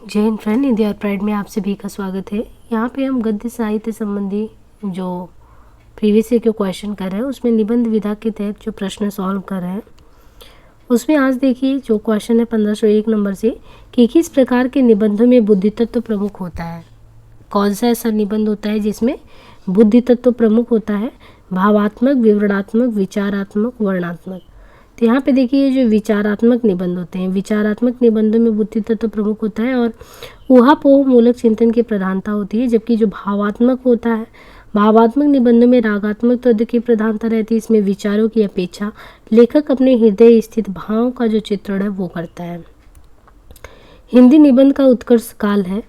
जय हिंद फ्रेंड, हिंदी और प्राइड में आप सभी का स्वागत है। यहाँ पे हम गद्य साहित्य संबंधी जो प्रीवियस ईयर के क्वेश्चन कर रहे हैं उसमें निबंध विधा के तहत जो प्रश्न सॉल्व कर रहे हैं उसमें आज देखिए जो क्वेश्चन है 1501 नंबर से कि किस प्रकार के निबंधों में बुद्धि तत्व प्रमुख होता है। कौन सा ऐसा निबंध होता है जिसमें बुद्धि तत्व प्रमुख होता है? भावात्मक, विवरणात्मक, विचारात्मक, वर्णनात्मक। तो यहाँ पे देखिए जो विचारात्मक निबंध होते हैं, विचारात्मक निबंधों में बुद्धि तत्व प्रमुख होता है और ऊहापोह मूलक चिंतन की प्रधानता होती है। जबकि जो भावात्मक होता है, भावात्मक निबंधों में रागात्मक तत्व की प्रधानता रहती है। इसमें विचारों की अपेक्षा लेखक अपने हृदय स्थित भावों का जो चित्रण है वो करता है। हिंदी निबंध का उत्कर्ष काल है,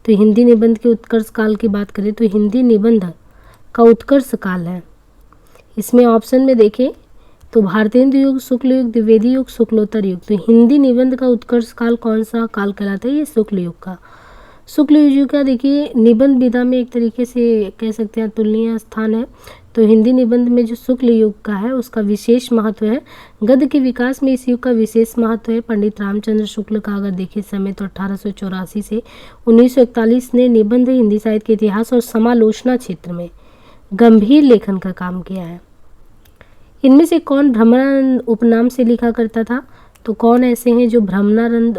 तो हिंदी निबंध के उत्कर्ष काल की बात करें तो हिंदी निबंध का उत्कर्ष काल है। इसमें ऑप्शन में देखें तो भारतेंदु युग, शुक्ल युग, द्विवेदी युग, शुक्लोत्तर युग। तो हिंदी निबंध का उत्कर्ष काल कौन सा काल कहलाता है? ये शुक्ल युग का। शुक्ल युग का देखिए निबंध विधा में एक तरीके से कह सकते हैं तुलनीय स्थान है। तो हिंदी निबंध में जो शुक्ल युग का है उसका विशेष महत्व है। गद्य के विकास में इस युग का विशेष महत्व है। पंडित रामचंद्र शुक्ल का अगर देखें समय तो 1884 से 1941 ने निबंध हिंदी साहित्य के इतिहास और समालोचना क्षेत्र में गंभीर लेखन का काम किया है। इनमें से कौन भ्रमरानंद उपनाम से लिखा करता था? तो कौन ऐसे हैं जो भ्रमरानंद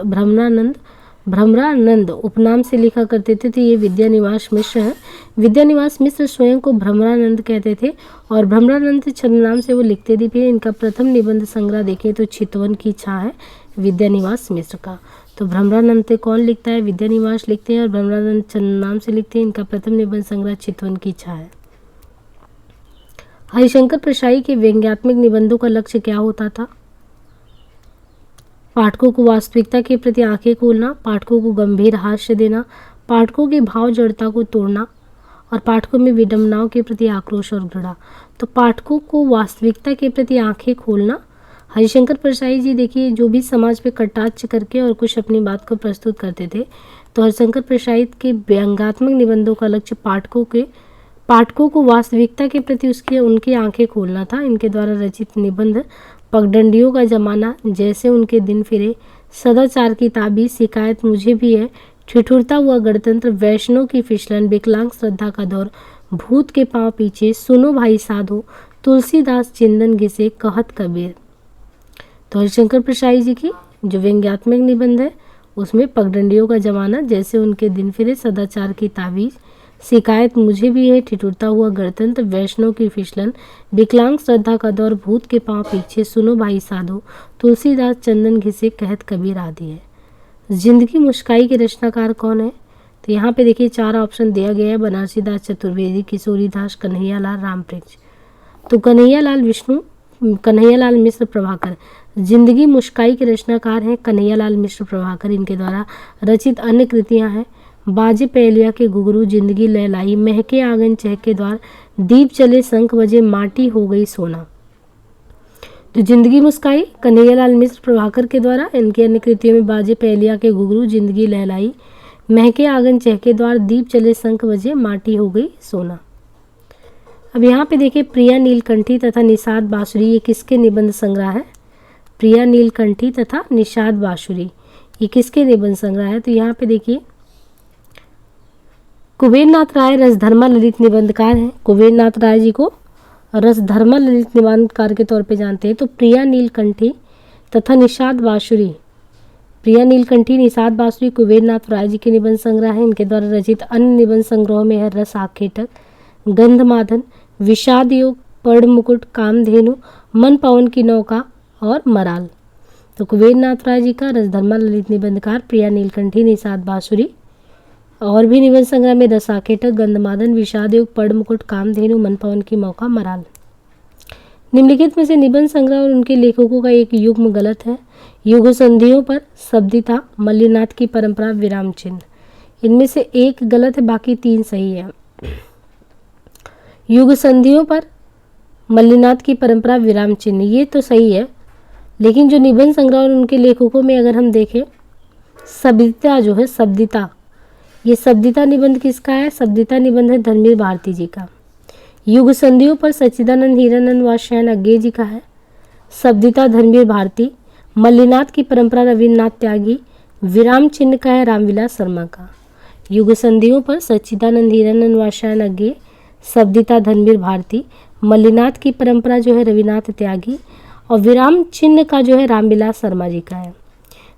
उपनाम से लिखा करते थे? तो ये विद्यानिवास मिश्र हैं। विद्यानिवास मिश्र स्वयं को भ्रमरानंद कहते थे और भ्रमरानंद छंद नाम से वो लिखते भी थे। इनका प्रथम निबंध संग्रह देखें तो चितवन की छां है विद्यानिवास मिश्र का। तो भ्रमरानंद से कौन लिखता है? विद्यानिवास लिखते हैं और भ्रमरानंद छंद नाम से लिखते हैं। इनका प्रथम निबंध संग्रह चितवन की छां है। हरिशंकर प्रसाई के व्यंग्यात्मक निबंधों का लक्ष्य क्या होता था? पाठकों को वास्तविकता के प्रति आंखें खोलना, पाठकों को गंभीर हास्य देना, पाठकों की भाव जड़ता को तोड़ना और पाठकों में विडंबनाओं के प्रति आक्रोश और घृणा। तो पाठकों को वास्तविकता के प्रति आंखें खोलना। हरिशंकर प्रसाई जी देखिए जो भी समाज पे कटाक्ष करके और कुछ अपनी बात को प्रस्तुत करते थे। तो हरिशंकर प्रसाई के व्यंग्यात्मक निबंधों का लक्ष्य पाठकों को वास्तविकता के प्रति उनकी आंखें खोलना था। इनके द्वारा रचित निबंध पगडंडियों का जमाना, जैसे उनके दिन फिरे, सदाचार की ताबीज, शिकायत मुझे भी है, ठिठुरता हुआ गणतंत्र, वैष्णव की फिसलन, विकलांग श्रद्धा का दौर, भूत के पांव पीछे, सुनो भाई साधो, तुलसीदास चिंदन घिसे, कहत कबीर। तो हरिशंकर प्रसाई जी की जो व्यंग्यात्मक निबंध है उसमें पगडंडियों का जमाना, जैसे उनके दिन फिरे, सदाचार की ताबीज, शिकायत मुझे भी है, ठिठुरता हुआ गणतंत्र, वैष्णव की फिसलन, विकलांग श्रद्धा का दौर, भूत के पांव पीछे, सुनो भाई साधो, तुलसीदास चंदन घिसे, कहत कबीर आदि है। जिंदगी मुस्काई के रचनाकार कौन है? तो यहाँ पे देखिए 4 ऑप्शन दिया गया है। बनारसी दास चतुर्वेदी, किशोरीदास, कन्हैयालाल रामवृक्ष। तो कन्हैयालाल मिश्र प्रभाकर जिंदगी मुस्काई के रचनाकार हैं। कन्हैयालाल मिश्र प्रभाकर। इनके द्वारा रचित अन्य कृतियां हैं बाजे पहलिया के घुघरू, जिंदगी लहलाई, महके आंगन चहके द्वार, दीप चले शंख बजे, माटी हो गई सोना। तो जिंदगी मुस्काई कन्हैयालाल मिश्र प्रभाकर के द्वारा। इनकी अन्य कृतियों में बाजे पहलिया के घुघरू, जिंदगी लहलाई, महके आंगन चहके द्वार, दीप चले शंख बजे, माटी हो गई सोना। अब यहाँ पे देखिए प्रिया नीलकंठी तथा निषाद बांसुरी, ये किसके निबंध संग्रह है? प्रिया नीलकंठी तथा निषाद बांसुरी ये किसके निबंध संग्रह है? तो यहाँ पे देखिए कुबेरनाथ राय रसधर्मा ललित निबंधकार हैं। कुबेरनाथ राय जी को रसधर्मा ललित निबंधकार के तौर पे जानते हैं। तो प्रिया नीलकंठी तथा निषाद बांसुरी, प्रिया नीलकंठी, निषाद बांसुरी कुबेरनाथ राय जी के निबंध संग्रह है। इनके द्वारा रचित अन्य निबंध संग्रहों में है रस आखेटक, गंधमादन, विषाद योग, पर्ण मुकुट, कामधेनु, मन पवन की नौका और मराल। तो कुबेरनाथ राय जी का रसधर्मा ललित निबंधकार, प्रिया नीलकंठी, निषाद बांसुरी। और भी निबंध संग्रह में रसाखेटक, गंधमादन, विषाद योग, पर्ण मुकुट, कामधेनु, मन पवन की मौका, मराल। निम्नलिखित में से निबंध संग्रह और उनके लेखकों का एक युग्म गलत है। युग संधियों पर शब्दिता, मल्लिनाथ की परंपरा, विराम चिन्ह। इनमें से एक गलत है, बाकी 3 सही है। युग संधियों पर मल्लिनाथ की परंपरा, विराम चिन्ह ये तो सही है। लेकिन जो निबंध संग्रह और उनके लेखकों में अगर हम देखें शब्दिता जो है, शब्दिता, ये शब्दिता निबंध किसका है? शब्दिता निबंध है धर्मवीर भारती जी का। युग संधियों पर सच्चिदानंद हीरानंद वात्स्यायन अज्ञे जी का है। शब्दिता धर्मवीर भारती। मल्लिनाथ की परंपरा रविन्द्रनाथ त्यागी। विराम चिन्ह का है रामविलास शर्मा का। युग संधियों पर सच्चिदानंद हीरानंद वात्स्यायन अज्ञे, शब्दिता धनवीर भारती, मल्लिनाथ की परंपरा जो है रविनाथ त्यागी, और विराम चिन्ह का जो है रामविलास शर्मा जी का है।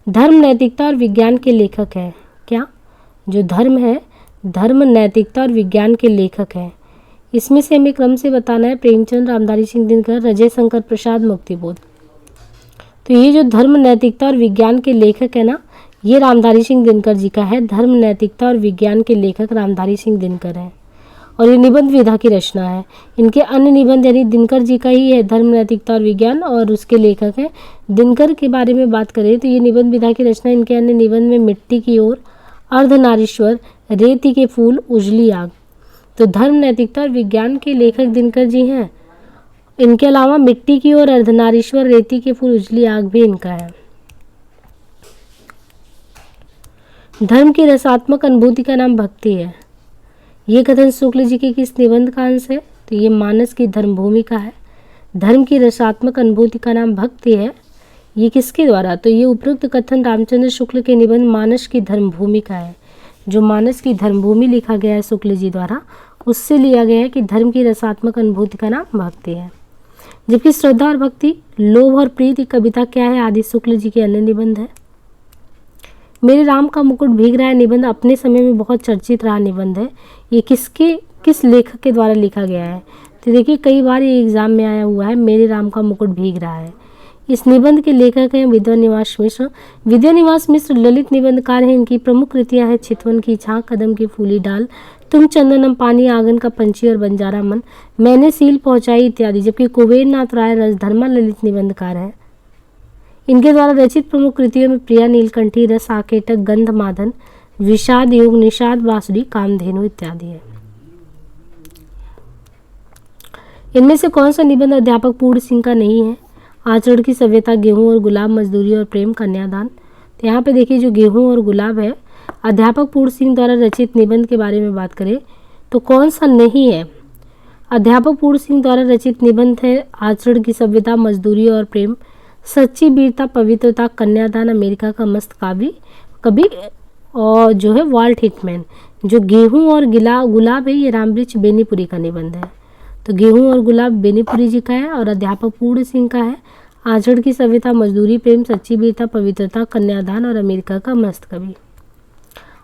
धर्म नैतिकता और विज्ञान के लेखक है क्या? जो धर्म है, धर्म नैतिकता और विज्ञान के लेखक हैं। इसमें से हमें क्रम से बताना है प्रेमचंद, रामधारी सिंह दिनकर, अजय शंकर प्रसाद, मुक्तिबोध। तो ये जो धर्म नैतिकता और विज्ञान के लेखक है ना, ये रामधारी सिंह दिनकर जी का है। धर्म नैतिकता और विज्ञान के लेखक रामधारी सिंह दिनकर हैं और ये निबंध विधा की रचना है। इनके अन्य निबंध यानी दिनकर जी का ही है धर्म नैतिकता और विज्ञान, और उसके लेखक हैं। दिनकर के बारे में बात करें तो ये निबंध विधा की रचना, इनके अन्य निबंध में मिट्टी की ओर, अर्धनारीश्वर, रेती के फूल, उजली आग। तो धर्म नैतिकता और विज्ञान के लेखक दिनकर जी हैं। इनके अलावा मिट्टी की ओर, अर्धनारीश्वर, रेती के फूल, उजली आग भी इनका है। धर्म की रसात्मक अनुभूति का नाम भक्ति है। ये कथन शुक्ल जी के किस निबंध का अंश है? तो ये मानस की धर्मभूमि का है। धर्म की रसात्मक अनुभूति का नाम भक्ति है। ये किसके द्वारा? तो ये उपरोक्त कथन रामचंद्र शुक्ल के निबंध मानस की धर्मभूमि का है। जो मानस की धर्मभूमि लिखा गया है शुक्ल जी द्वारा, उससे लिया गया है कि धर्म की रसात्मक अनुभूति का नाम भक्ति है। जबकि श्रद्धा और भक्ति, लोभ और प्रीति कविता क्या है? आदि शुक्ल जी के अन्य निबंध है। मेरे राम का मुकुट भीग रहा है निबंध अपने समय में बहुत चर्चित रहा निबंध है। ये किस लेखक के द्वारा लिखा गया है? तो देखिए कई बार ये एग्जाम में आया हुआ है, मेरे राम का मुकुट भीग रहा है। इस निबंध के लेखक हैं विद्यानिवास मिश्र। विद्यानिवास मिश्र ललित निबंधकार हैं। इनकी प्रमुख कृतियां हैं चितवन की छां, कदम की फूली डाल, तुम चंदनम पानी, आंगन का पंछी और बंजारा मन, मैंने सील पहुंचाई इत्यादि। जबकि कुबेरनाथ राय रसधर्मा ललित निबंधकार है। इनके द्वारा रचित प्रमुख कृतियों में प्रिया नीलकंठी, रस आकेटक, गंध मादन, विषाद योग, निषाद बांसुरी, कामधेनु इत्यादि है। इनमें से कौन सा निबंध अध्यापक पूर्ण सिंह का नहीं है? आचरण की सभ्यता, गेहूं और गुलाब, मजदूरी और प्रेम, कन्यादान। तो यहाँ पे देखिए जो गेहूं और गुलाब है, अध्यापक पूर्ण सिंह द्वारा रचित निबंध के बारे में बात करें तो कौन सा नहीं है? अध्यापक पूर्ण सिंह द्वारा रचित निबंध है आचरण की सभ्यता, मजदूरी और प्रेम, सच्ची वीरता, पवित्रता, कन्यादान, अमेरिका का मस्त कवि और जो है वाल्ट हिटमैन। जो गेहूं और गुलाब है ये रामवृक्ष बेनीपुरी का निबंध है। तो गेहूं और गुलाब बेनीपुरी जी का है और अध्यापक पूर्ण सिंह का है। आचरण की सभ्यता, मजदूरी, प्रेम, सच्ची वीरता, पवित्रता, कन्यादान और अमेरिका का मस्त कवि।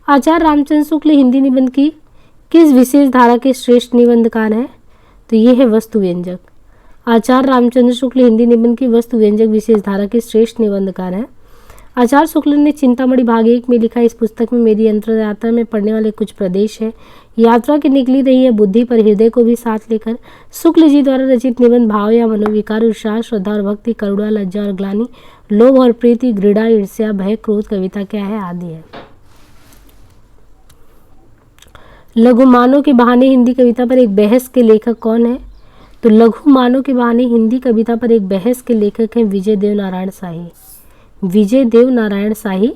आचार्य रामचंद्र शुक्ल हिंदी निबंध की किस विशेष धारा के श्रेष्ठ निबंधकार हैं? तो ये है वस्तु व्यंजक। आचार्य रामचंद्र शुक्ल हिंदी निबंध की वस्तु व्यंजक विशेष धारा के श्रेष्ठ निबंधकार हैं। आचार्य शुक्ल ने चिंतामणि भाग 1 में लिखा, इस पुस्तक में मेरी अंतर यात्रा में पढ़ने वाले कुछ प्रदेश है। यात्रा की निकली रही है बुद्धि पर हृदय को भी साथ लेकर। शुक्ल जी द्वारा रचित निबंध भाव या मनोविकार, उत्साह, श्रद्धा और भक्ति, करुणा, लज्जा और ग्लानि, लोभ और प्रीति, घृणा, ईर्ष्या, भय, क्रोध, कविता क्या है आदि है। लघुमानों के बहाने हिंदी कविता पर एक बहस के लेखक कौन है? तो लघुमानों के बहाने हिंदी कविता पर एक बहस के लेखक हैं विजय देव नारायण शाही। विजय देव नारायण शाही।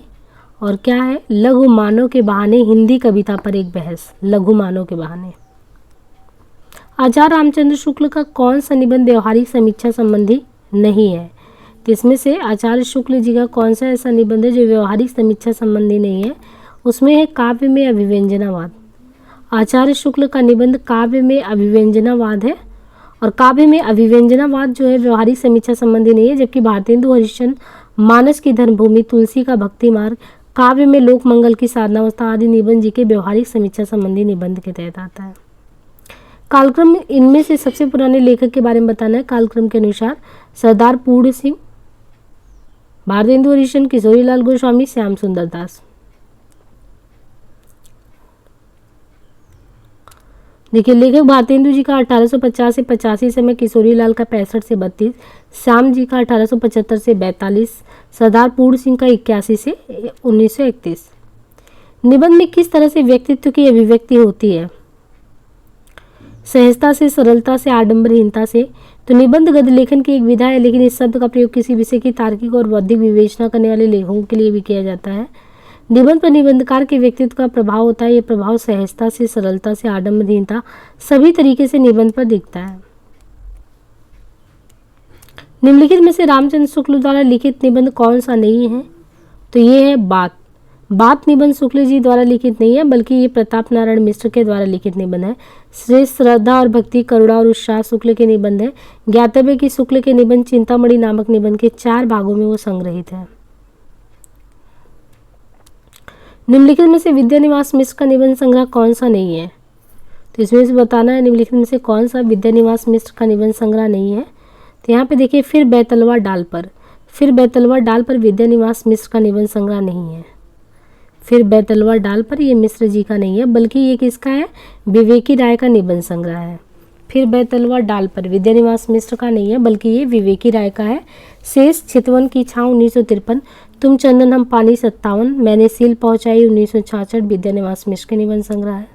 और क्या है? लघुमानों के बहाने हिंदी कविता पर एक बहस, लघुमानों के बहाने। आचार्य रामचंद्र शुक्ल का कौन सा निबंध व्यवहारिक समीक्षा संबंधी नहीं है? तो इसमें से आचार्य शुक्ल जी का कौन सा ऐसा निबंध है जो व्यवहारिक समीक्षा संबंधी नहीं है? उसमें है काव्य में अभिव्यंजनावाद। आचार्य शुक्ल का निबंध काव्य में अभिव्यंजनावाद है और काव्य में अभिव्यंजनावाद जो है व्यवहारिक समीक्षा संबंधी नहीं है। जबकि भारतेंदु हरिश्चंद्र, मानस की धर्मभूमि, तुलसी का भक्ति मार्ग, काव्य में लोक मंगल की साधनावस्था आदि निबंध जी के व्यवहारिक समीक्षा संबंधी निबंध के तहत आता है। कालक्रम में इनमें से सबसे पुराने लेखक के बारे में बताना है। कालक्रम के अनुसार सरदार पूर्ण सिंह, भारतेंदु हरिश्चंद्र, किशोरीलाल गोस्वामी, श्याम सुंदर दास। देखिए लेखक भारतेंदु जी का 1850 से 85 समय, किशोरीलाल का 65 से 32, श्याम जी का 1875 से 42, सरदार पूर्ण सिंह का 81 से 1931। निबंध में किस तरह से व्यक्तित्व की अभिव्यक्ति होती है? सहजता से, सरलता से, आडंबरहीनता से। तो निबंध गद्य लेखन की एक विधा है, लेकिन इस शब्द का प्रयोग किसी विषय की तार्किक और बौद्धिक विवेचना करने वाले लेखकों के लिए भी किया जाता है। निबंध पर निबंधकार के व्यक्तित्व का प्रभाव होता है। ये प्रभाव सहजता से, सरलता से, आडंबरहीनता सभी तरीके से निबंध पर दिखता है। निम्नलिखित में से रामचंद्र शुक्ल द्वारा लिखित निबंध कौन सा नहीं है? तो ये है बात। बात निबंध शुक्ल जी द्वारा लिखित नहीं है, बल्कि ये प्रताप नारायण मिश्र के द्वारा लिखित निबंध है। श्रेष्ठ श्रद्धा और भक्ति, करुणा और उत्साह शुक्ल के निबंध है। ज्ञातव्य कि शुक्ल के निबंध चिंतामणि नामक निबंध के 4 भागों में वो संग्रहित है। निम्नलिखित में से विद्यानिवास मिश्र का निबंध संग्रह कौन सा नहीं है? तो इसमें से बताना है निम्नलिखित में से कौन सा विद्यानिवास मिश्र का निबंध संग्रह नहीं है। तो यहाँ पे देखिए, फिर बैतलवा डाल पर, फिर बैतलवा डाल पर विद्यानिवास मिश्र का निबंध संग्रह नहीं है। फिर बैतलवा डाल पर ये मिश्र जी का नहीं है, बल्कि ये किसका है? विवेकी राय का निबंध संग्रह है। फिर बैतलवा डाल पर विद्यानिवास मिश्र का नहीं है, बल्कि ये विवेकी राय का है। शेष चितवन की छाँव 1953, तुम चंदन हम पानी 57, मैंने सील पहुंचाई 1966 विद्यानिवास मिश्र के निबंध संग्रह है।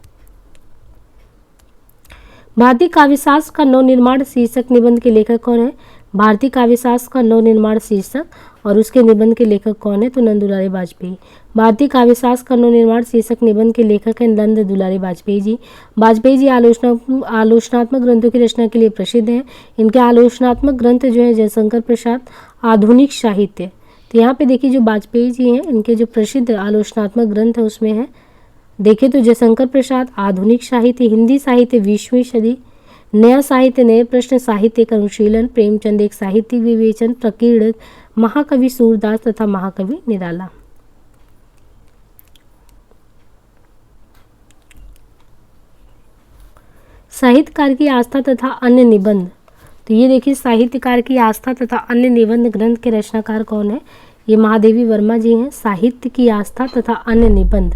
भारतीय काव्यशास्त्र का नवनिर्माण शीर्षक निबंध के लेखक कौन है? भारतीय काव्यशास्त्र का नवनिर्माण शीर्षक और उसके निबंध के लेखक कौन है? तो नंद दुलारे वाजपेयी। भारतीय काव्यशास्त्र का नवनिर्माण शीर्षक निबंध के लेखक हैं नंद दुलारे वाजपेयी जी। वाजपेयी जी आलोचनात्मक ग्रंथों की रचना के लिए प्रसिद्ध हैं। इनके आलोचनात्मक ग्रंथ जो है जयशंकर प्रसाद आधुनिक साहित्य। तो यहाँ पे देखिए, जो वाजपेयी जी हैं इनके जो प्रसिद्ध आलोचनात्मक ग्रंथ है उसमें है, देखिए तो जयशंकर प्रसाद आधुनिक साहित्य, हिंदी साहित्य 20वीं सदी, नया साहित्य, नए प्रश्न, साहित्य का अनुशीलन, प्रेमचंद एक साहित्यिक विवेचन, प्रकीर्ण, महाकवि सूरदास तथा महाकवि निराला। साहित्यकार की आस्था तथा अन्य निबंध। तो ये देखिए, साहित्यकार की आस्था तथा अन्य निबंध ग्रंथ के रचनाकार कौन है? ये महादेवी वर्मा जी हैं। साहित्य की आस्था तथा अन्य निबंध,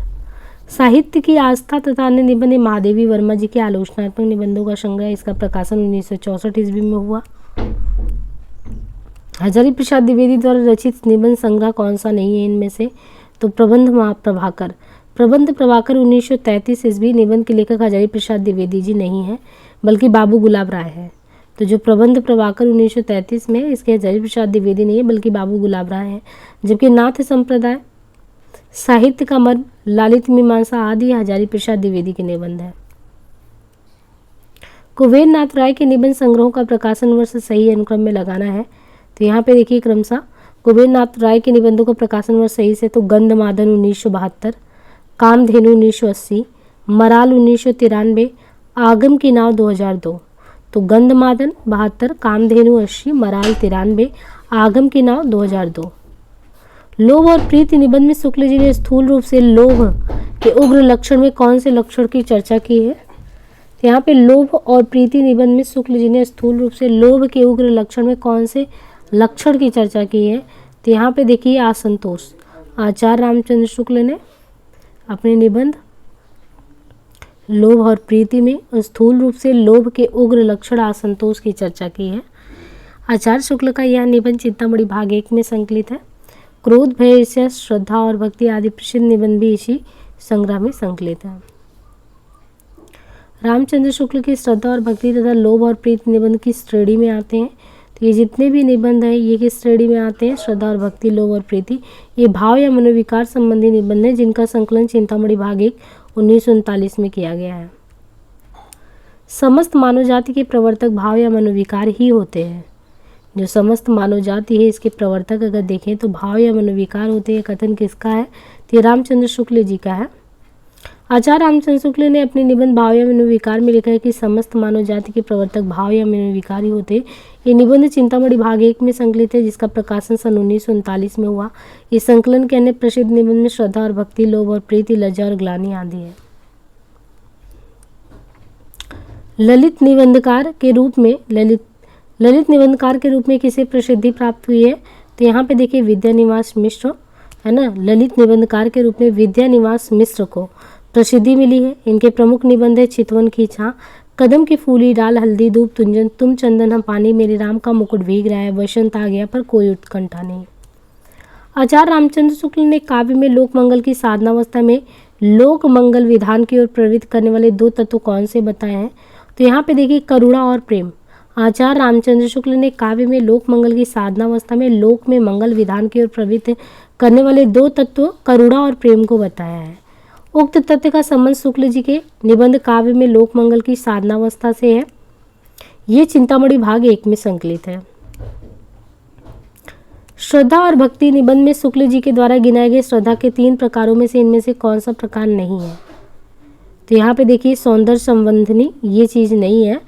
साहित्य की आस्था तथा अन्य निबंध महादेवी वर्मा जी के आलोचनात्मक निबंधों का संग्रह। इसका प्रकाशन 1964 ईस्वी में हुआ। हजारी प्रसाद द्विवेदी द्वारा रचित निबंध संग्रह कौन सा नहीं है इनमें से? तो प्रबंध प्रभाकर। प्रबंध प्रभाकर 1933 ईस्वी। निबंध के लेखक हजारी प्रसाद द्विवेदी जी नहीं है, बल्कि बाबू गुलाब राय है। तो जो प्रबंध प्रभाकर 1933 में, इसके हजारी प्रसाद द्विवेदी नहीं है, बल्कि बाबू गुलाब राय है। जबकि नाथ संप्रदाय, साहित्य का मर्म, ललित मीमांसा आदि हजारी प्रसाद द्विवेदी के निबंध है। कुबेर नाथ राय के निबंध संग्रहों का प्रकाशन वर्ष सही अनुक्रम में लगाना है। तो यहाँ पे देखिए क्रमशः कुबेर नाथ राय के निबंधों का प्रकाशन वर्ष सही से तो गंधमादन 1972, कामधेनु 1980, मराल 1993, आगम की नाव 2002। तो गंधमादन 72, कामधेनु 80, मराल 93, आगम की नाव 2002। लोभ और प्रीति निबंध में शुक्ल जी ने स्थूल रूप से लोभ के उग्र लक्षण में कौन से लक्षण की चर्चा की है? तो यहाँ पे लोभ और प्रीति निबंध में शुक्ल जी ने स्थूल रूप से लोभ के उग्र लक्षण में कौन से लक्षण की चर्चा की है? तो यहाँ पे देखिए असंतोष। आचार्य रामचंद्र शुक्ल ने अपने निबंध लोभ और प्रीति में स्थूल रूप से लोभ के उग्र लक्षण असंतोष की चर्चा की है। आचार्य शुक्ल का यह निबंध चिंतामणि भाग 1 में संकलित है। क्रोध, भय, ईर्ष्या, श्रद्धा और भक्ति आदि प्रसिद्ध निबंध भी इसी संग्रह में संकलित है। रामचंद्र शुक्ल की श्रद्धा और भक्ति तथा लोभ और प्रीति निबंध की श्रेणी में आते हैं। तो ये जितने भी निबंध हैं ये किस श्रेणी में आते हैं? श्रद्धा और भक्ति, लोभ और प्रीति। ये भाव या मनोविकार संबंधी निबंध है, जिनका संकलन चिंतामणि भाग 1 1939 में किया गया है। समस्त मानव जाति के प्रवर्तक भाव या मनोविकार ही होते हैं। जो समस्त मानव जाति है इसके प्रवर्तक अगर देखें तो भाव या मनोविकार होते हैं। कथन किसका है? तो ये रामचंद्र शुक्ल जी का है। आचार्य रामचंद्र शुक्ल ने अपने निबंध भाव या मनोविकार में लिखा है कि समस्त मानव जाति के प्रवर्तक भाव या मनोविकार ही होते हैं। ये निबंध चिंतामणि भाग 1 में संकलित है, जिसका प्रकाशन सन 1939 में हुआ। इस संकलन के अन्य प्रसिद्ध निबंध में श्रद्धा और भक्ति, लोभ और प्रीति, लज्जा और ग्लानि आदि है। ललित निबंधकार के रूप में किसे प्रसिद्धि प्राप्त हुई है? तो यहाँ पे देखिए विद्यानिवास मिश्र है ना। ललित निबंधकार के रूप में विद्यानिवास मिश्र को प्रसिद्धि मिली है। इनके प्रमुख निबंध है चितवन की छां, कदम की फूली डाल, हल्दी धूप, तुम चंदन हम पानी, मेरे राम का मुकुट भीग रहा है, वसंत आ गया पर कोई उत्कंठा नहीं। आचार्य रामचंद्र शुक्ल ने काव्य में लोक मंगल की साधनावस्था में लोक मंगल विधान की ओर प्रवृत्त करने वाले 2 तत्व कौन से बताए हैं? तो यहाँ पे देखिए करुणा और प्रेम। आचार्य रामचंद्र शुक्ल ने काव्य में लोक मंगल की साधनावस्था में लोक में मंगल विधान की ओर प्रवृत्त करने वाले 2 तत्व करुणा और प्रेम को बताया है। उक्त तथ्य का संबंध शुक्ल जी के निबंध काव्य में लोक मंगल की साधनावस्था से है। ये चिंतामणि भाग 1 में संकलित है। श्रद्धा और भक्ति निबंध में शुक्ल जी के द्वारा गिनाए गए श्रद्धा के 3 प्रकारों में से इनमें से कौन सा प्रकार नहीं है? तो यहाँ पे देखिए सौंदर्य संबंधिनी ये चीज़ नहीं है।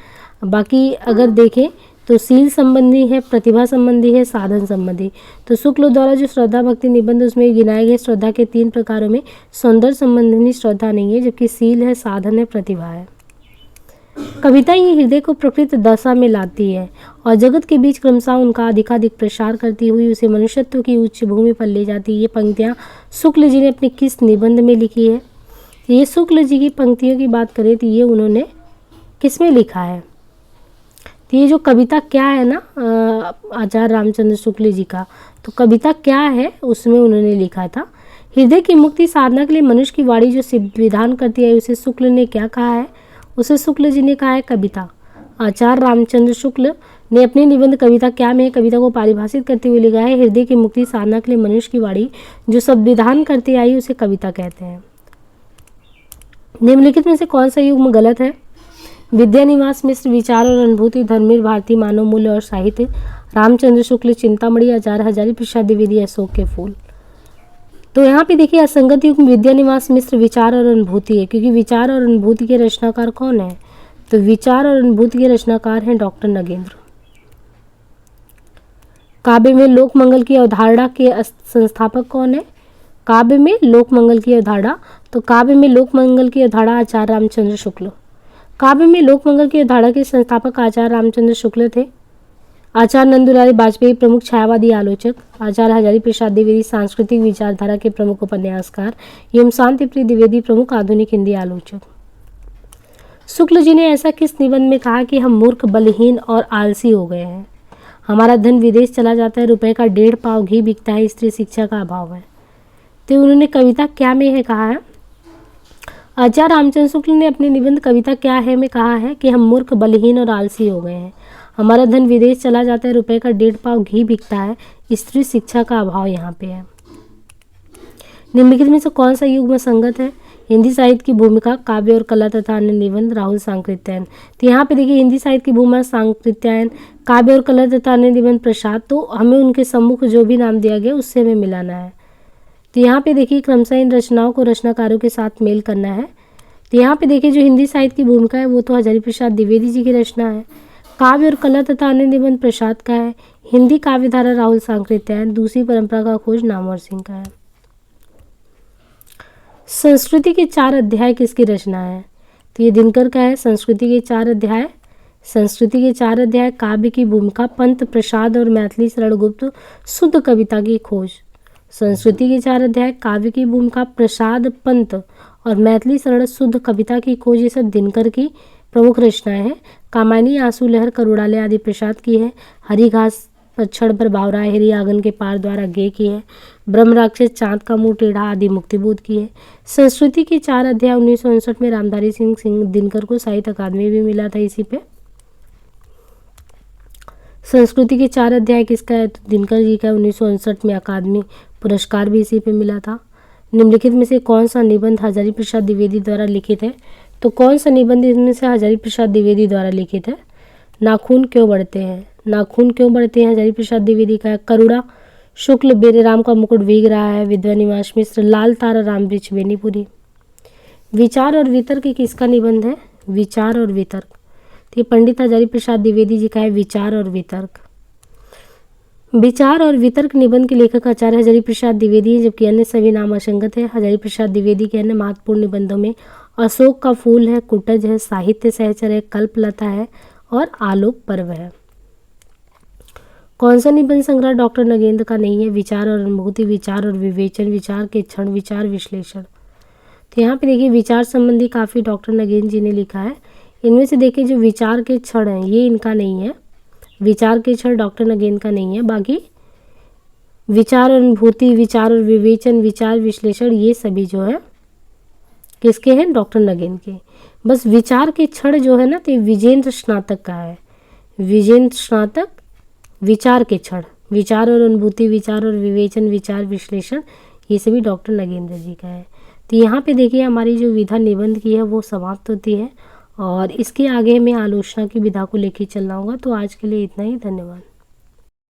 बाकी अगर देखें तो शील संबंधी है, प्रतिभा संबंधी है, साधन संबंधी। तो शुक्ल द्वारा जो श्रद्धा भक्ति निबंध उसमें गिनाए गए श्रद्धा के 3 प्रकारों में सौंदर्य संबंधिनी श्रद्धा नहीं है, जबकि शील है, साधन है, प्रतिभा है। कविता ही हृदय को प्रकृत दशा में लाती है और जगत के बीच क्रमशः उनका अधिकाधिक प्रसार करती हुई उसे मनुष्यत्व की उच्च भूमि पर ले जाती है। ये पंक्तियाँ शुक्ल जी ने अपने किस निबंध में लिखी है? ये शुक्ल जी की पंक्तियों की बात करें तो ये उन्होंने किस में लिखा है? तो ये जो कविता क्या है ना आचार्य रामचंद्र शुक्ल जी का, तो कविता क्या है उसमें उन्होंने लिखा था, हृदय की मुक्ति साधना के लिए मनुष्य की वाणी जो विधान करती है उसे शुक्ल ने क्या कहा है? उसे शुक्ल जी ने कहा है कविता। आचार्य रामचंद्र शुक्ल ने अपने निबंध कविता क्या में कविता को परिभाषित करते हुए लिखा है, हृदय की मुक्ति साधना के लिए मनुष्य की वाणी जो संविधान करती आई उसे कविता कहते हैं। निम्नलिखित में से कौन सा युग्म गलत है? विद्यानिवास मिश्र विचार और अनुभूति, धर्मवीर भारती मानव मूल्य और साहित्य, रामचंद्र शुक्ल चिंतामणि, आचार्य हजारी प्रसाद द्विवेदी अशोक के फूल। तो यहाँ पे देखिए असंगत युग्म विद्यानिवास मिश्र विचार और अनुभूति है, क्योंकि विचार और अनुभूति के रचनाकार कौन है? तो विचार और अनुभूति के रचनाकार हैं डॉक्टर नगेंद्र। काव्य में लोक मंगल की अवधारणा के संस्थापक कौन है? काव्य में लोक मंगल की अवधारणा, तो काव्य में लोक मंगल की अवधारणा आचार्य रामचंद्र शुक्ल। काव्य में लोक मंगल की अवधारणा के संस्थापक आचार्य रामचंद्र शुक्ल थे। आचार्य नंदुलाल वाजपेयी प्रमुख छायावादी आलोचक, आचार्य हजारी प्रसाद द्विवेदी सांस्कृतिक विचारधारा के प्रमुख उपन्यासकार एवं शांति प्रिय द्विवेदी प्रमुख आधुनिक हिंदी आलोचक। शुक्ल जी ने ऐसा किस निबंध में कहा कि हम मूर्ख, बलहीन और आलसी हो गए हैं? हमारा धन विदेश चला जाता है, रुपए का 1.5 पाव घी बिकता है, स्त्री शिक्षा का अभाव है। तो उन्होंने कविता क्या में है कहा है? आचार्य रामचंद्र शुक्ल ने अपने निबंध कविता क्या है में कहा है कि हम मूर्ख, बलहीन और आलसी हो गए हैं, हमारा धन विदेश चला जाता है, रुपए का 1.5 पाव घी बिकता है, स्त्री शिक्षा का अभाव यहाँ पे है। निम्नलिखित में से कौन सा युग्म संगत है? हिंदी साहित्य की भूमिका, काव्य और कला तथा अन्य निबंध, राहुल सांकृत्यायन। तो यहाँ पे देखिए हिंदी साहित्य की भूमिका सांकृत्यायन, काव्य और कला तथा अन्य निबंध प्रसाद, तो हमें उनके सम्मुख जो भी नाम दिया गया उससे हमें मिलाना है। तो यहाँ पे देखिए क्रमशः इन रचनाओं को रचनाकारों के साथ मेल करना है। तो यहाँ पे देखिए जो हिंदी साहित्य की भूमिका है वो तो हजारी प्रसाद द्विवेदी जी की रचना है। काव्य और कला तथा अन्य निबंध प्रसाद का है। हिंदी काव्यधारा राहुल सांकृत्यायन, दूसरी परंपरा का खोज नामवर सिंह का है। संस्कृति के 4 अध्याय किसकी रचना है? तो ये दिनकर का है। संस्कृति के 4 अध्याय, संस्कृति के 4 अध्याय, काव्य की भूमिका, पंत प्रसाद और मैथिली शरण गुप्त, शुद्ध कविता की खोज। संस्कृति के 4 अध्याय, काव्य की भूमिका, प्रसाद, पंत और मैथिली शरण शुद्ध कविता की खोज, ये सब दिनकर की प्रमुख रचनाएं हैं। कामायनी, आंसू लहर, करुणालय आदि प्रसाद की है। हरी घास पर क्षण पर बावरा, हेरी आंगन के पार द्वारा गे की है। ब्रह्म राक्षस, चांद का मुंह टेढ़ा आदि मुक्तिबोध की है। संस्कृति के 4 अध्याय 1959 में रामधारी सिंह दिनकर को साहित्य अकादमी भी मिला था इसी पे। संस्कृति के 4 अध्याय किसका है? तो दिनकर जी का। 1959 में अकादमी पुरस्कार भी इसी पे मिला था। निम्नलिखित में से कौन सा निबंध हजारी प्रसाद द्विवेदी द्वारा लिखित है? तो कौन सा निबंध इसमें से हजारी प्रसाद द्विवेदी द्वारा लिखित है? नाखून क्यों बढ़ते हैं, नाखून क्यों बढ़ते हैं हजारी प्रसाद द्विवेदी का है। करुणा, शुक्ल, बेरे राम का मुकुट भीग रहा है, विद्यानिवास मिश्र, लाल तारा, राम वृक्ष, बेनीपुरी। विचार और वितर्क किसका निबंध है? विचार और वितर्क, तो ये पंडित हजारी प्रसाद द्विवेदी जी का है। विचार और वितर्क, विचार और वितर्क निबंध के लेखक आचार्य हजारी प्रसाद द्विवेदी हैं, जबकि अन्य सभी नाम असंगत है। हजारी प्रसाद द्विवेदी के अन्य महत्वपूर्ण निबंधों में अशोक का फूल है, कुटज है, साहित्य सहचर है, कल्पलता है और आलोक पर्व है। कौन सा निबंध संग्रह डॉक्टर नगेंद्र का नहीं है? विचार और अनुभूति, विचार और विवेचन, विचार के क्षण, विचार विश्लेषण। तो यहाँ पे देखिए विचार संबंधी काफ़ी डॉक्टर नगेंद्र जी ने लिखा है। इनमें से देखिए जो विचार के क्षण हैं ये इनका नहीं है, विचार के क्षण डॉक्टर नगेंद्र का नहीं है। बाकी विचार और अनुभूति, विचार और विवेचन, विचार विश्लेषण, ये सभी जो है किसके हैं? डॉक्टर नगेंद्र के। बस विचार के क्षण जो है ना तो विजेंद्र स्नातक का है। विजेंद्र स्नातक, विचार के क्षण, विचार और अनुभूति, विचार और विवेचन, विचार विश्लेषण, ये सभी डॉक्टर नगेंद्र जी का है। तो यहाँ पे देखिए हमारी जो विधा निबंध की है वो समाप्त होती है और इसके आगे हमें आलोचना की विधा को लेकर चलना होगा। तो आज के लिए इतना ही, धन्यवाद।